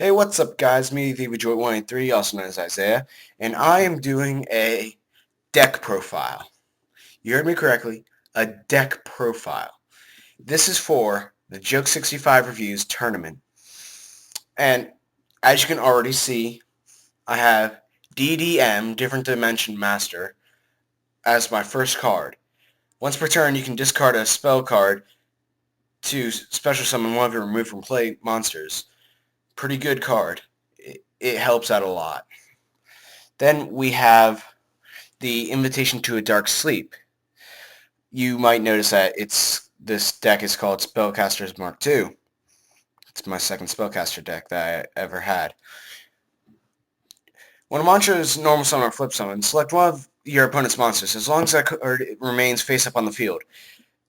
Hey, what's up guys? Me, thevajoit183, also known as Isaiah, and I am doing a deck profile. You heard me correctly, a deck profile. This is for the Joke65 Reviews tournament. And as you can already see, I have DDM, Different Dimension Master, as my first card. Once per turn, you can discard a spell card to special summon one of your removed from play monsters. Pretty good card. It helps out a lot. Then we have the Invitation to a Dark Sleep. You might notice that this deck is called Spellcasters Mark II. It's my second Spellcaster deck that I ever had. When a monster is normal summon or flip summon, select one of your opponent's monsters. As long as that card remains face up on the field,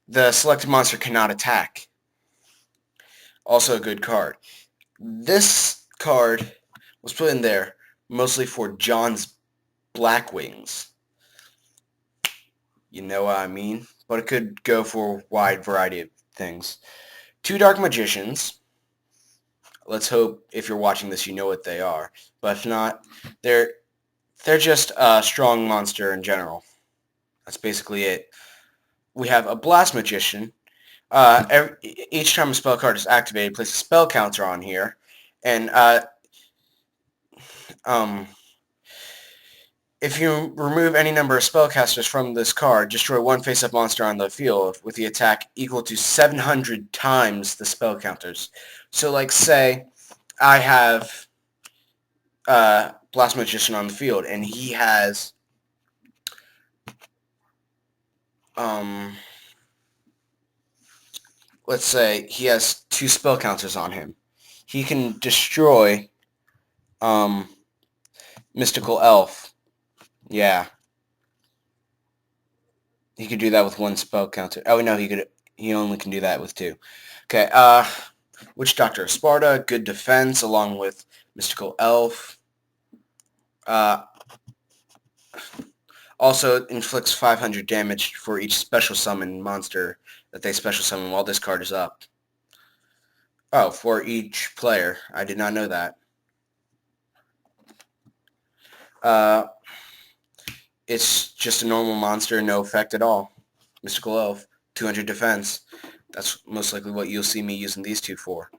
the selected monster cannot attack. Also a good card. This card was put in there mostly for John's Blackwings. You know what I mean? But it could go for a wide variety of things. Two Dark Magicians. Let's hope if you're watching this you know what they are. But if not, they're just a strong monster in general. That's basically it. We have a Blast Magician. Each time a spell card is activated, place a spell counter on here. And um, if you remove any number of spellcasters from this card, destroy one face-up monster on the field with the attack equal to 700 times the spell counters. So, like, say I have Blast Magician on the field, and he has let's say he has two spell counters on him. He can destroy Mystical Elf. Yeah. He could do that with one spell counter. Oh no, he only can do that with two. Okay, Witch Doctor of Sparta, good defense along with Mystical Elf. Also inflicts 500 damage for each special summon monster that they special summon while this card is up. Oh, for each player. I did not know that. It's just a normal monster, no effect at all. Mystical Elf, 200 defense. That's most likely what you'll see me using these two for.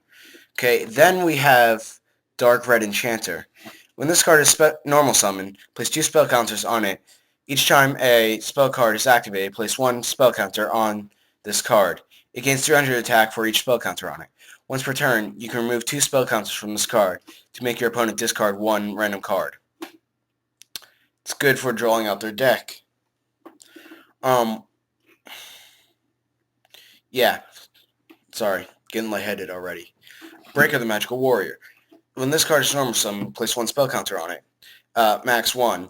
Okay, then we have Dark Red Enchanter. When this card is normal summon, place two spell counters on it. Each time a spell card is activated, place one spell counter on this card. It gains 300 attack for each spell counter on it. Once per turn, you can remove two spell counters from this card to make your opponent discard one random card. It's good for drawing out their deck. Yeah. Sorry, getting lightheaded already. Break of the Magical Warrior. When this card is normal summon, place one spell counter on it. Max 1.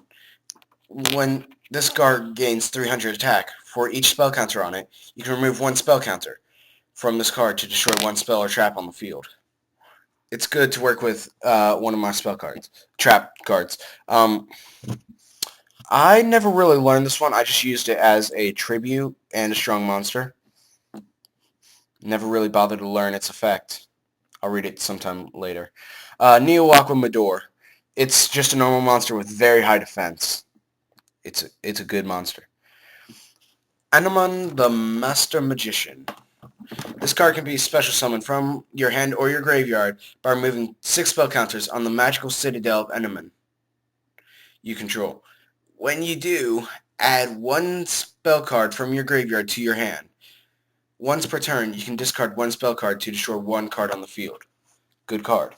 When this card gains 300 attack, for each spell counter on it, you can remove one spell counter from this card to destroy one spell or trap on the field. It's good to work with one of my spell cards. Trap cards. I never really learned this one. I just used it as a tribute and a strong monster. Never really bothered to learn its effect. I'll read it sometime later. Neo Aqua Medor. It's just a normal monster with very high defense. It's a good monster. Anemon the Master Magician. This card can be special summoned from your hand or your graveyard by removing 6 spell counters on the magical citadel of Anemon you control. When you do, add one spell card from your graveyard to your hand. Once per turn, you can discard one spell card to destroy one card on the field. Good card.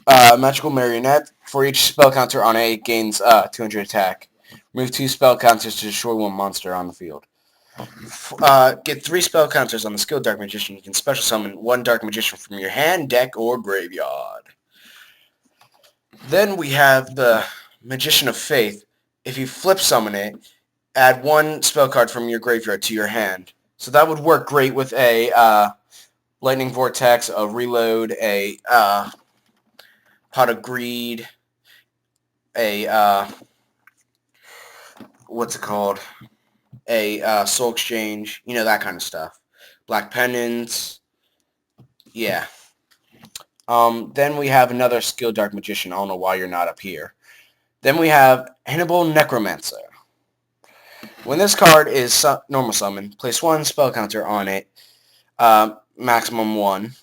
Magical Marionette. For each spell counter on A, gains 200 attack. Remove 2 spell counters to destroy one monster on the field. Get 3 spell counters on the skilled Dark Magician. You can special summon one Dark Magician from your hand, deck, or graveyard. Then we have the Magician of Faith. If you flip summon it, add one spell card from your graveyard to your hand. So that would work great with a Lightning Vortex, a Reload, a Pot of Greed, a what's it called? A Soul Exchange, you know, that kind of stuff. Black Pendants, yeah. Then we have another skilled Dark Magician. I don't know why you're not up here. Then we have Hannibal Necromancer. When this card is normal summon, place 1 spell counter on it, maximum 1.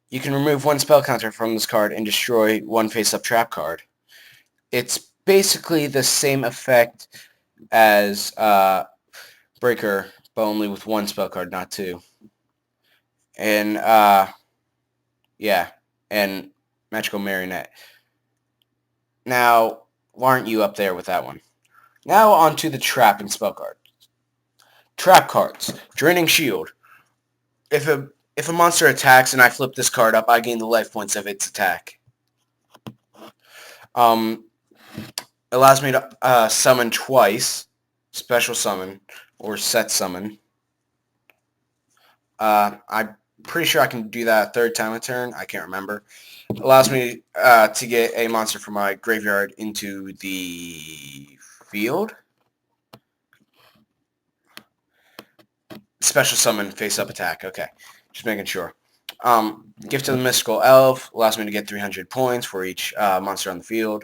You can remove 1 spell counter from this card and destroy 1 face-up trap card. It's basically the same effect as Breaker, but only with 1 spell card, not 2. And, yeah, and Magical Marionette. Now, why aren't you up there with that one? Now on to the trap and spell cards. Trap cards. Draining Shield. If a monster attacks and I flip this card up, I gain the life points of its attack. Allows me to summon twice. Special summon or set summon. I'm pretty sure I can do that a 3rd time a turn. I can't remember. Allows me to get a monster from my graveyard into the field. Special summon face-up attack. Okay, just making sure. Gift of the Mystical Elf allows me to get 300 points for each monster on the field.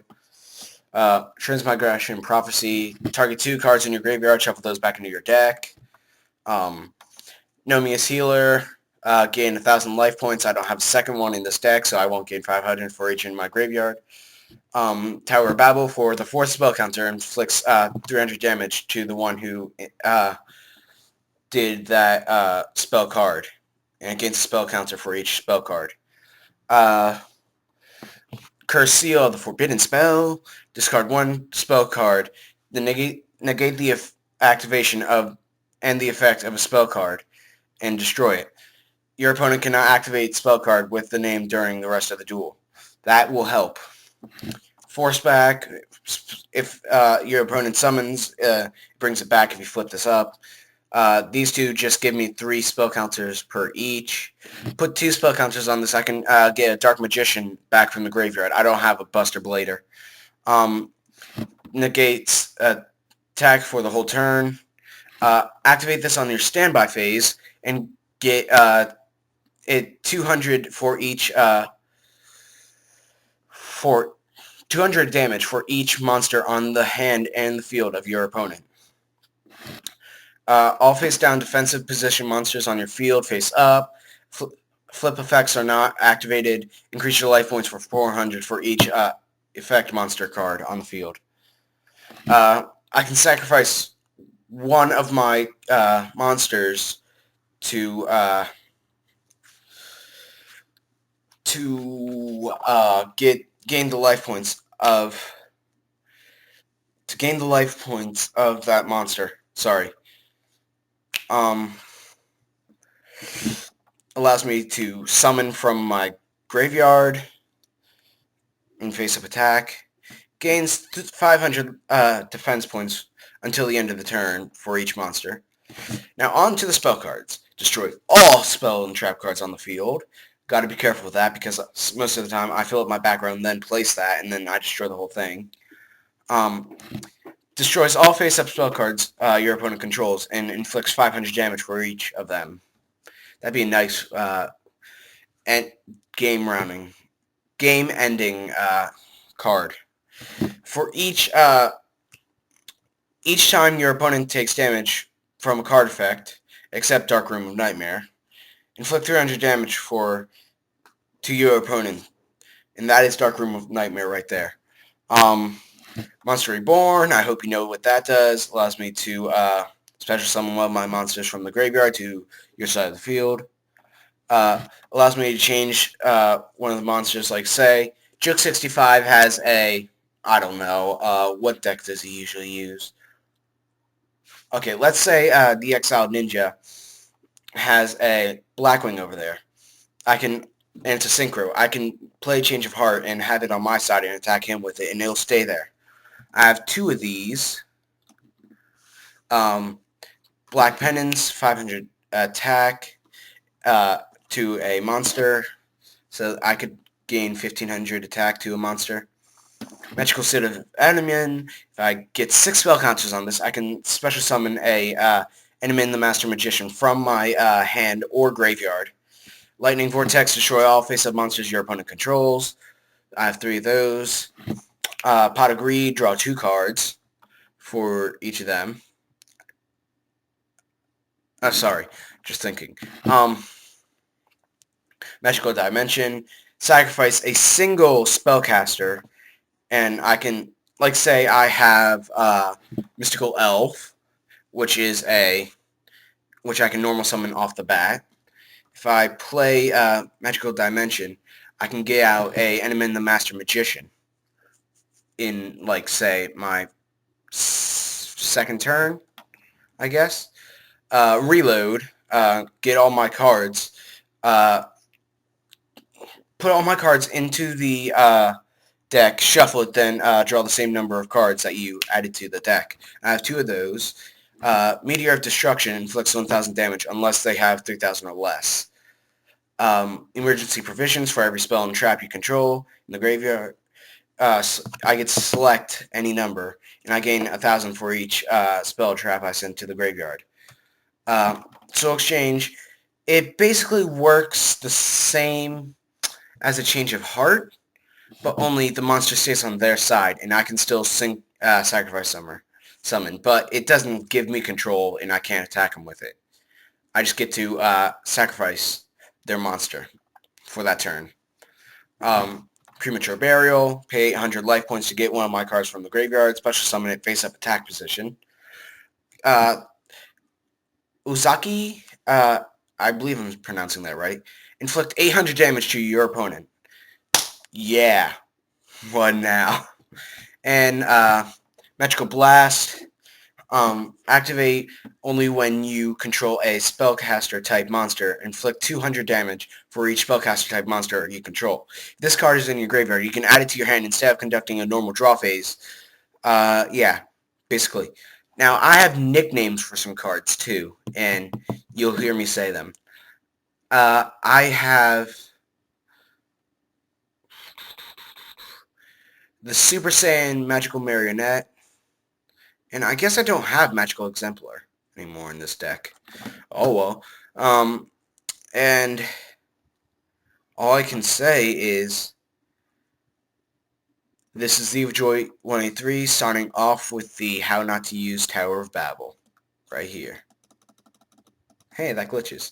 Transmigration Prophecy. Target 2 cards in your graveyard. Shuffle those back into your deck. Nomius Healer. Gain 1,000 life points. I don't have a second one in this deck, so I won't gain 500 for each in my graveyard. Tower of Babel for the 4th spell counter inflicts 300 damage to the one who did that spell card, and it gains a spell counter for each spell card. Curse Seal, the Forbidden Spell. Discard 1 spell card. Then negate the activation of and the effect of a spell card and destroy it. Your opponent cannot activate spell card with the name during the rest of the duel. That will help. Force back. If your opponent summons, brings it back if you flip this up. These two just give me 3 spell counters per each. Put 2 spell counters on this. I can get a Dark Magician back from the graveyard. I don't have a Buster Blader. Negates attack for the whole turn. Activate this on your standby phase and get it 200 for each for 200 damage for each monster on the hand and the field of your opponent. All face-down defensive position monsters on your field face up. Flip effects are not activated. Increase your life points for 400 for each effect monster card on the field. I can sacrifice one of my monsters to gain the life points of that monster. Sorry. Allows me to summon from my graveyard in face-up attack. Gains 500 defense points until the end of the turn for each monster. Now on to the spell cards. Destroy all spell and trap cards on the field. Got to be careful with that because most of the time I fill up my background, then place that, and then I destroy the whole thing. Destroys all face-up spell cards your opponent controls and inflicts 500 damage for each of them. That'd be a nice game-ending card. For each time your opponent takes damage from a card effect, except Dark Room of Nightmare, inflict 300 damage to your opponent, and that is Dark Room of Nightmare right there. Monster Reborn, I hope you know what that does. Allows me to special summon one of my monsters from the graveyard to your side of the field. Allows me to change one of the monsters, like say, Joke65 has a, I don't know, what deck does he usually use? Okay, let's say the Exiled Ninja has a Blackwing over there. And it's a synchro. I can play Change of Heart and have it on my side and attack him with it, and it'll stay there. I have 2 of these. Black Penance, 500 attack to a monster, so I could gain 1,500 attack to a monster. Magical Suit of Enemin. If I get 6 spell counters on this, I can special summon a Enemin the Master Magician from my hand or graveyard. Lightning Vortex, destroy all face-up monsters your opponent controls. I have 3 of those. Pot of Greed, draw 2 cards for each of them. Sorry, just thinking. Magical Dimension, sacrifice a single spellcaster, and I can, like, say I have Mystical Elf, which I can normal summon off the bat. If I play Magical Dimension, I can get out a Enemyn the Master Magician in, like, say, my second turn, I guess. Reload, get all my cards, put all my cards into the deck, shuffle it, then draw the same number of cards that you added to the deck. I have 2 of those. Meteor of Destruction inflicts 1,000 damage unless they have 3,000 or less. Emergency Provisions for every spell and trap you control in the graveyard. I get to select any number, and I gain 1,000 for each spell or trap I send to the graveyard. Soul Exchange, it basically works the same as a Change of Heart, but only the monster stays on their side, and I can still sacrifice summon, but it doesn't give me control, and I can't attack them with it. I just get to sacrifice their monster for that turn. Premature Burial, pay 800 life points to get one of my cards from the graveyard, special summon it face-up attack position. Uzaki, I believe I'm pronouncing that right, inflict 800 damage to your opponent. Yeah, what now? And Magical Blast, activate only when you control a spellcaster type monster. Inflict 200 damage for each spellcaster type monster you control. If this card is in your graveyard, you can add it to your hand instead of conducting a normal draw phase. Yeah, basically. Now, I have nicknames for some cards, too, and you'll hear me say them. I have the Super Saiyan Magical Marionette, and I guess I don't have Magical Exemplar anymore in this deck. Oh, well. And all I can say is this is thevajoit183's starting off with the How Not to Use Tower of Babel right here. Hey, that glitches.